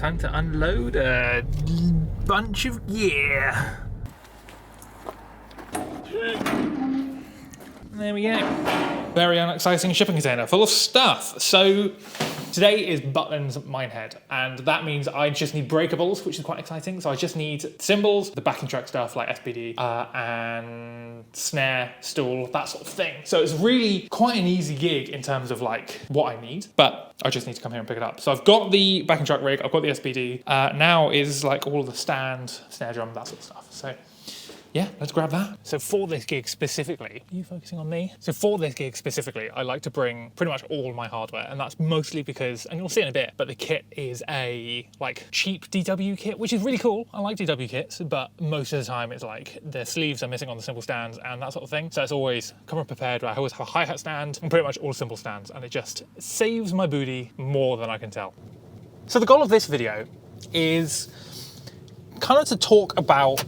time to unload a bunch of gear. There we go. Very unexciting shipping container full of stuff. So today is Butlins Minehead, and that means I just need breakables, which is quite exciting. So I just need cymbals, the backing track stuff like SPD, and snare, stool, that sort of thing. So it's really quite an easy gig in terms of like what I need, but I just need to come here and pick it up. So I've got the backing track rig, I've got the SPD. Now is like all the stand, snare drum, that sort of stuff. So yeah, let's grab that. So for this gig specifically, are you focusing on me? So for this gig specifically, I like to bring pretty much all my hardware, and that's mostly because, and you'll see in a bit, but the kit is a like cheap DW kit, which is really cool. I like DW kits, but most of the time it's like the sleeves are missing on the cymbal stands and that sort of thing. So it's always come prepared. I always have a hi-hat stand and pretty much all cymbal stands, and it just saves my booty more than I can tell. So the goal of this video is kind of to talk about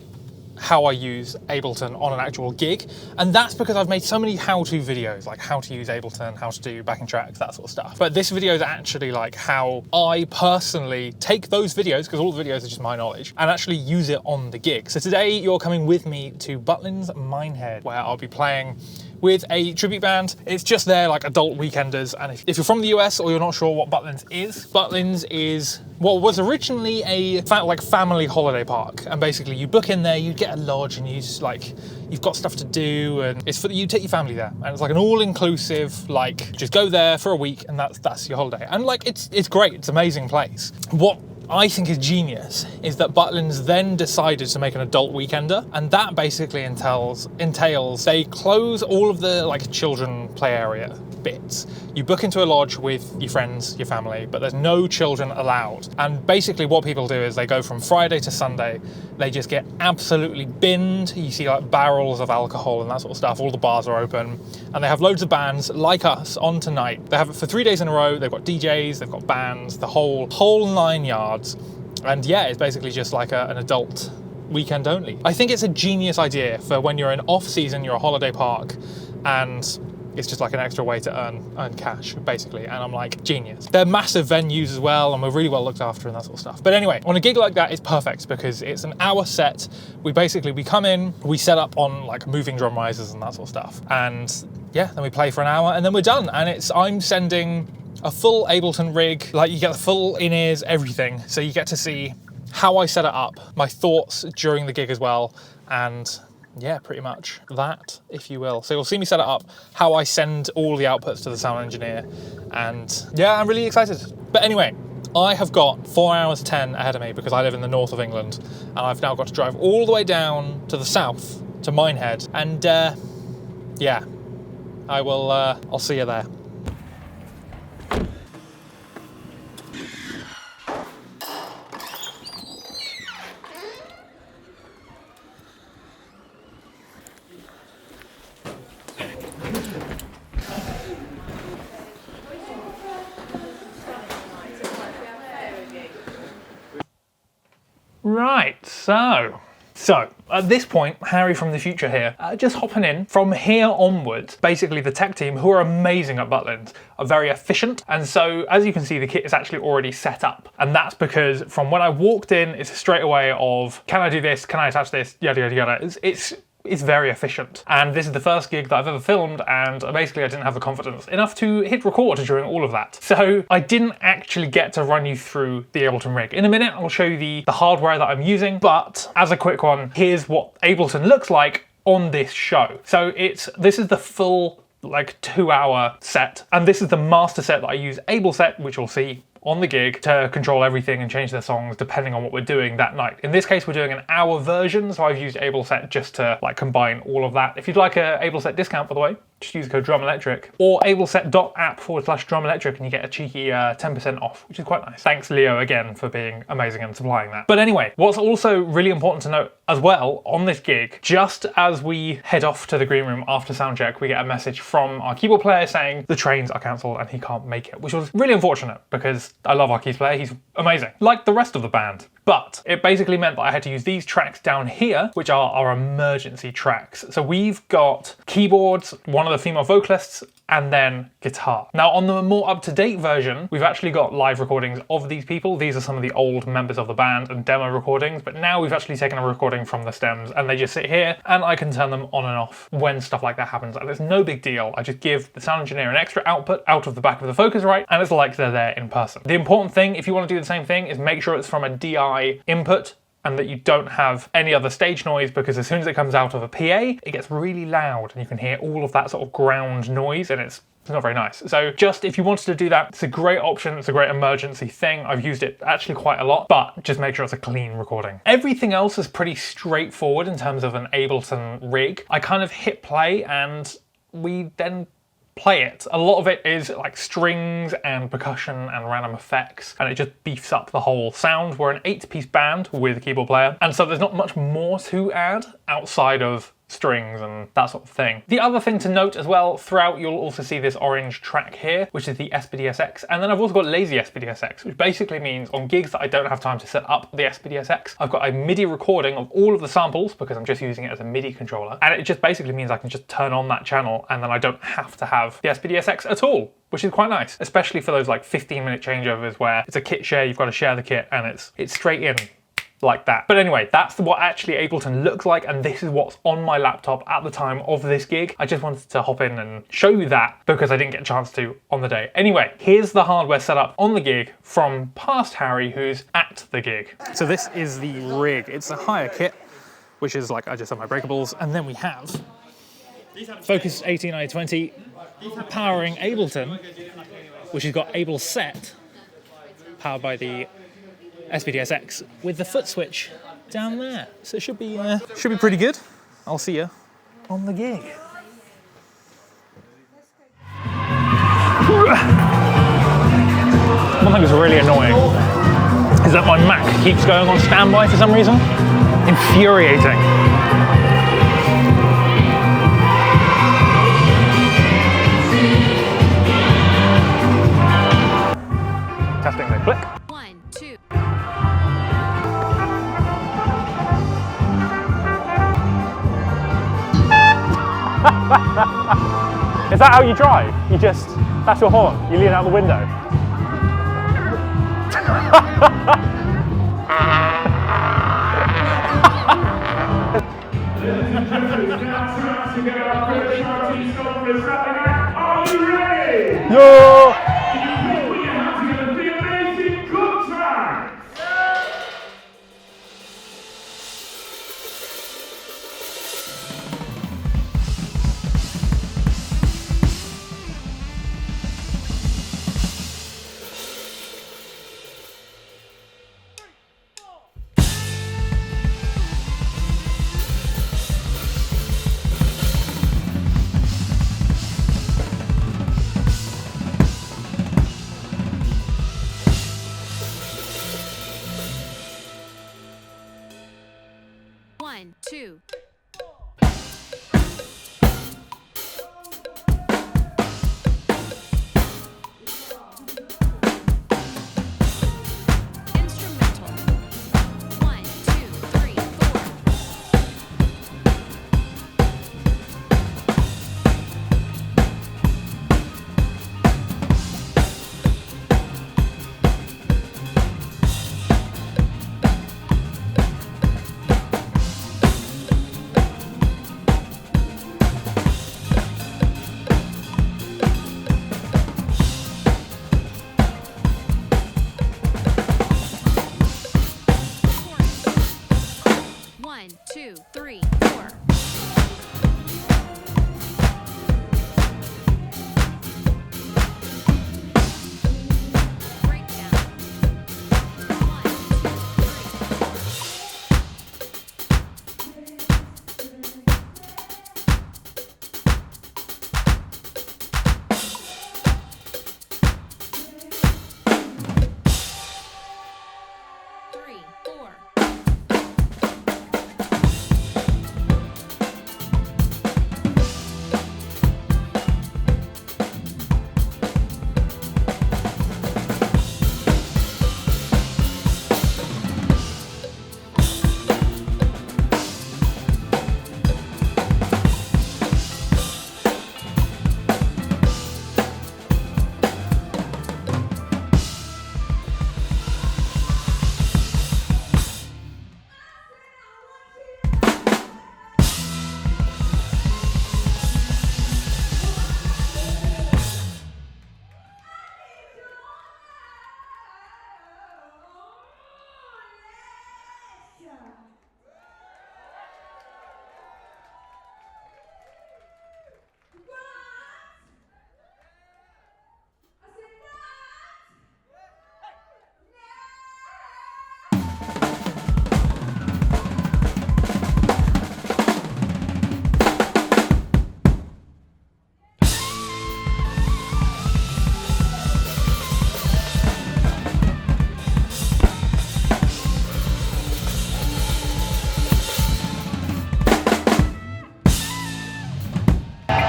how I use Ableton on an actual gig, and that's because I've made so many how-to videos, like how to use Ableton, how to do backing tracks, that sort of stuff. But this video is actually like how I personally take those videos, because all the videos are just my knowledge, and actually use it on the gig. So today you're coming with me to Butlins Minehead, where I'll be playing with a tribute band. It's just their like adult weekenders, and if you're from the US or you're not sure what Butlins is what was originally a family holiday park, and basically you book in there, you get a lodge, and you just like, you've got stuff to do, and it's for you take your family there, and it's like an all-inclusive, like just go there for a week and that's your holiday, and like it's great, it's an amazing place. What I think is genius is that Butlins then decided to make an adult weekender, and that basically entails they close all of the like children play area bits. You book into a lodge with your friends, your family, but there's no children allowed. And basically what people do is they go from Friday to Sunday, they just get absolutely binned. You see like barrels of alcohol and that sort of stuff. All the bars are open, and they have loads of bands like us on tonight. They have it for 3 days in a row. They've got DJs, they've got bands, the whole 9 yards. And yeah, it's basically just like an adult weekend only. I think it's a genius idea for when you're in off season, you're a holiday park, and it's just like an extra way to earn cash, basically. And I'm like, genius. They're massive venues as well, and we're really well looked after and that sort of stuff. But anyway, on a gig like that, it's perfect because it's an hour set. We come in, we set up on like moving drum risers and that sort of stuff. And yeah, then we play for an hour and then we're done. And I'm sending a full Ableton rig, like you get the full in-ears, everything. So you get to see how I set it up, my thoughts during the gig as well, and yeah, pretty much that, if you will. So you'll see me set it up, how I send all the outputs to the sound engineer, and yeah, I'm really excited. But anyway, I have got 4 hours 10 ahead of me because I live in the north of England, and I've now got to drive all the way down to the south, to Minehead, and yeah, I'll see you there. Right, so at this point, Harry from the future here, just hopping in. From here onwards, basically the tech team, who are amazing at Butlins, are very efficient. And so, as you can see, the kit is actually already set up. And that's because from when I walked in, it's straight away of, can I do this? Can I attach this? Yada, yada, yada. It's very efficient. And this is the first gig that I've ever filmed, and basically I didn't have the confidence enough to hit record during all of that. So I didn't actually get to run you through the Ableton rig. In a minute, I'll show you the hardware that I'm using, but as a quick one, here's what Ableton looks like on this show. So this is the full like 2-hour set, and this is the master set that I use, AbleSet, which you'll see on the gig, to control everything and change their songs depending on what we're doing that night. In this case, we're doing an hour version, so I've used AbleSet just to like combine all of that. If you'd like a AbleSet discount, by the way, just use the code DrumElectric or ableset.app/DrumElectric and you get a cheeky 10% off, which is quite nice. Thanks, Leo, again, for being amazing and supplying that. But anyway, what's also really important to note as well on this gig, just as we head off to the green room after soundcheck, we get a message from our keyboard player saying the trains are cancelled and he can't make it, which was really unfortunate because I love our keys player, he's amazing, like the rest of the band. But it basically meant that I had to use these tracks down here, which are our emergency tracks. So we've got keyboards, one of the female vocalists and then guitar. Now on the more up-to-date version, we've actually got live recordings of these people. These are some of the old members of the band and demo recordings, but now we've actually taken a recording from the stems and they just sit here and I can turn them on and off when stuff like that happens. And it's no big deal. I just give the sound engineer an extra output out of the back of the Focusrite and it's like they're there in person. The important thing, if you want to do the same thing, is make sure it's from a DI input and that you don't have any other stage noise, because as soon as it comes out of a PA, it gets really loud and you can hear all of that sort of ground noise and it's not very nice. So just if you wanted to do that, it's a great option. It's a great emergency thing. I've used it actually quite a lot, but just make sure it's a clean recording. Everything else is pretty straightforward in terms of an Ableton rig. I kind of hit play and we then play it. A lot of it is like strings and percussion and random effects, and it just beefs up the whole sound. We're an 8-piece band with a keyboard player, and so there's not much more to add outside of strings and that sort of thing. The other thing to note as well, throughout you'll also see this orange track here, which is the SPDSX, and then I've also got lazy SPDSX, which basically means on gigs that I don't have time to set up the SPDSX, I've got a MIDI recording of all of the samples because I'm just using it as a MIDI controller, and it just basically means I can just turn on that channel and then I don't have to have the SPDSX at all, which is quite nice, especially for those like 15-minute changeovers where it's a kit share, you've got to share the kit and it's straight in like that. But anyway, that's what actually Ableton looks like, and this is what's on my laptop at the time of this gig. I just wanted to hop in and show you that because I didn't get a chance to on the day. Anyway, here's the hardware setup on the gig from past Harry, who's at the gig. So this is the rig. It's a hire kit, which is like I just have my breakables, and then we have Focus 18i20 powering Ableton, which has got Able Set powered by the SPDSX with the foot switch down there. So it should be pretty good. I'll see you on the gig. One thing that's really annoying is that my Mac keeps going on standby for some reason. Infuriating. Testing the click. 1, 2. Is that how you drive? You just, that's your horn, you lean out the window. Are you ready? Yo!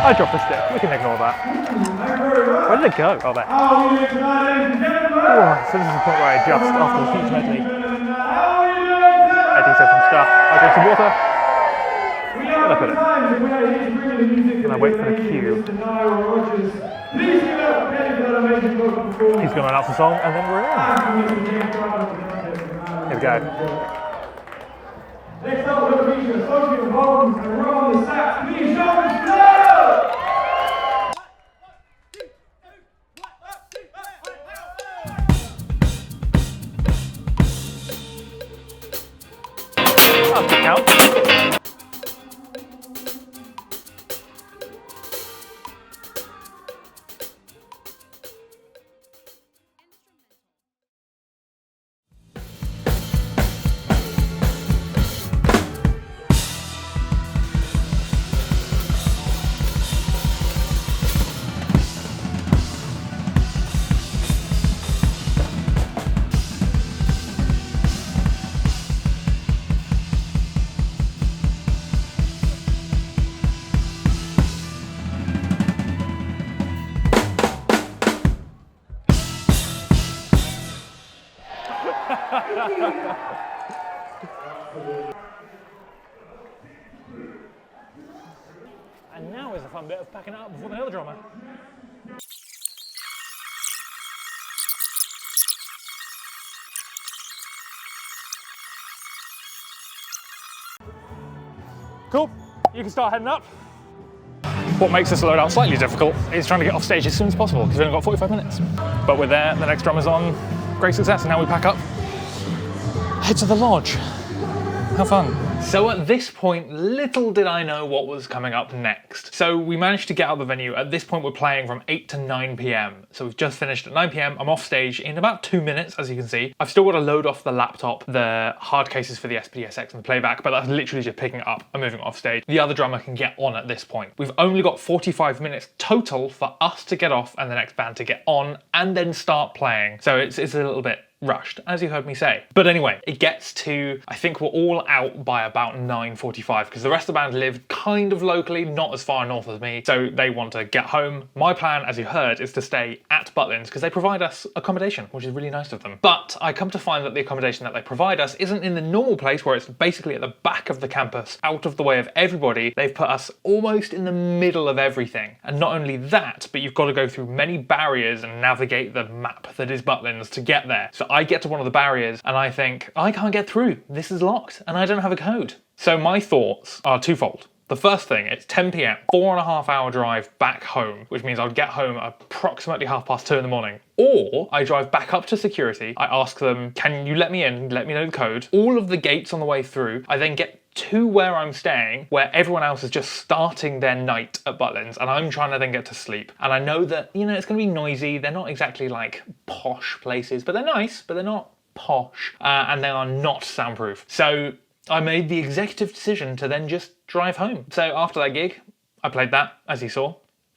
I dropped the stick. We can ignore that. Where did it go? Oh, there. Oh, so this is the point where I adjust after the huge medley. Eddie said some stuff. I drink some water. Look at it. And I wait for the cue. He's going to announce the song, and then we're in. Here we go. Next up, we'll feature associate vocals and roll on the sax. Please show the That's the count. And now is the fun bit of packing it up before the hill drummer. Cool, you can start heading up. What makes this loadout slightly difficult is trying to get off stage as soon as possible because we've only got 45 minutes. But we're there, the next drum is on, great success, and now we pack up, head to the lodge. How fun. So at this point, little did I know what was coming up next. So we managed to get out of the venue. At this point, we're playing from 8 to 9 p.m. So we've just finished at 9 p.m. I'm off stage in about 2 minutes, as you can see. I've still got to load off the laptop, the hard cases for the SPDSX and the playback, but that's literally just picking it up and moving it off stage. The other drummer can get on at this point. We've only got 45 minutes total for us to get off and the next band to get on and then start playing. So it's a little bit rushed, as you heard me say. But anyway, it gets to, I think we're all out by about 9:45 because the rest of the band live kind of locally, not as far north as me, so they want to get home. My plan, as you heard, is to stay at Butlins because they provide us accommodation, which is really nice of them. But I come to find that the accommodation that they provide us isn't in the normal place where it's basically at the back of the campus, out of the way of everybody. They've put us almost in the middle of everything. And not only that, but you've got to go through many barriers and navigate the map that is Butlins to get there. So I get to one of the barriers and I think, I can't get through. This is locked and I don't have a code. So my thoughts are twofold. The first thing, it's 10 p.m, 4.5 hour drive back home, which means I'll get home at approximately 2:30 in the morning. Or I drive back up to security, I ask them, can you let me in, let me know the code, all of the gates on the way through, I then get to where I'm staying, where everyone else is just starting their night at Butlins, and I'm trying to then get to sleep. And I know that, you know, it's gonna be noisy, they're not exactly like posh places, but they're nice, but they're not posh, and they are not soundproof. So I made the executive decision to then just drive home. So after that gig, I played that, as you saw,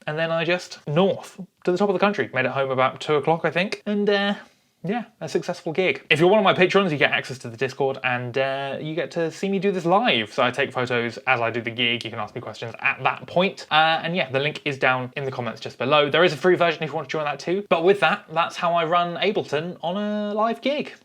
and then I just north to the top of the country. Made it home about 2 o'clock, I think, and yeah, a successful gig. If you're one of my patrons, you get access to the Discord and you get to see me do this live. So I take photos as I do the gig. You can ask me questions at that point. And yeah, the link is down in the comments just below. There is a free version if you want to join that too. But with that, that's how I run Ableton on a live gig.